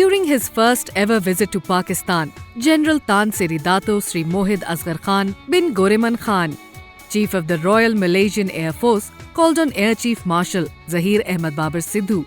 During his first ever visit to Pakistan, General Tan Sri Dato Sri Mohid Asghar Khan bin Goreman Khan, Chief of the Royal Malaysian Air Force, called on Air Chief Marshal Zahir Ahmad Babar Sidhu,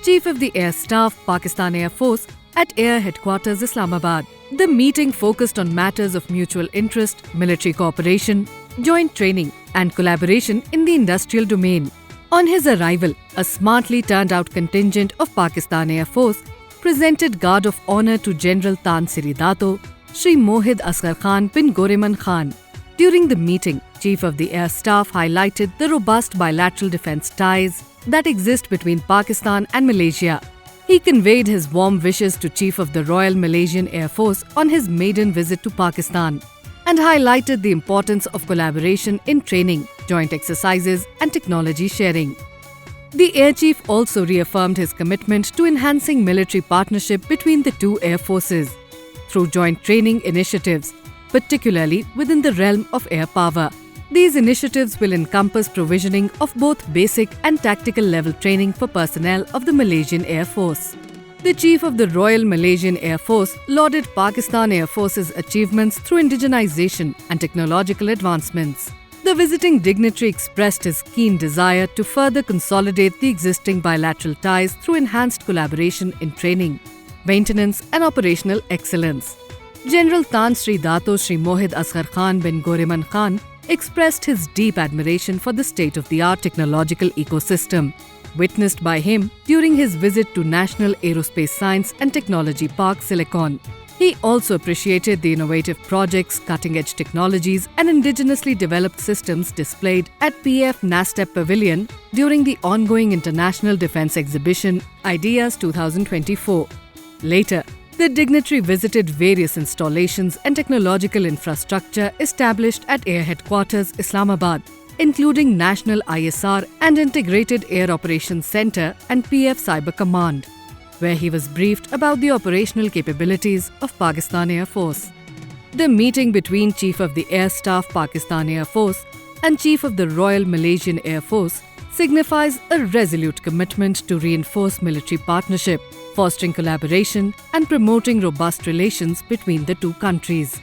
Chief of the Air Staff, Pakistan Air Force, at Air Headquarters Islamabad. The meeting focused on matters of mutual interest, military cooperation, joint training and collaboration in the industrial domain. On his arrival, a smartly turned out contingent of Pakistan Air Force presented guard of honour to General Tan Sri Dato Sri Mohid Asghar Khan bin Goreman Khan. During the meeting, Chief of the Air Staff highlighted the robust bilateral defence ties that exist between Pakistan and Malaysia. He conveyed his warm wishes to Chief of the Royal Malaysian Air Force on his maiden visit to Pakistan and highlighted the importance of collaboration in training, joint exercises and technology sharing. The Air Chief also reaffirmed his commitment to enhancing military partnership between the two air forces through joint training initiatives, particularly within the realm of air power. These initiatives will encompass provisioning of both basic and tactical level training for personnel of the Malaysian Air Force. The Chief of the Royal Malaysian Air Force lauded Pakistan Air Force's achievements through indigenization and technological advancements. The visiting dignitary expressed his keen desire to further consolidate the existing bilateral ties through enhanced collaboration in training, maintenance and operational excellence. General Tan Sri Dato Sri Mohid Asghar Khan bin Goreman Khan expressed his deep admiration for the state-of-the-art technological ecosystem witnessed by him during his visit to National Aerospace Science and Technology Park, Silicon. He also appreciated the innovative projects, cutting-edge technologies and indigenously developed systems displayed at PF NASTEP Pavilion during the ongoing International Defence Exhibition Ideas 2024. Later, the dignitary visited various installations and technological infrastructure established at Air Headquarters Islamabad, including National ISR and Integrated Air Operations Centre and PF Cyber Command, where he was briefed about the operational capabilities of Pakistan Air Force. The meeting between Chief of the Air Staff Pakistan Air Force and Chief of the Royal Malaysian Air Force signifies a resolute commitment to reinforce military partnership, fostering collaboration and promoting robust relations between the two countries.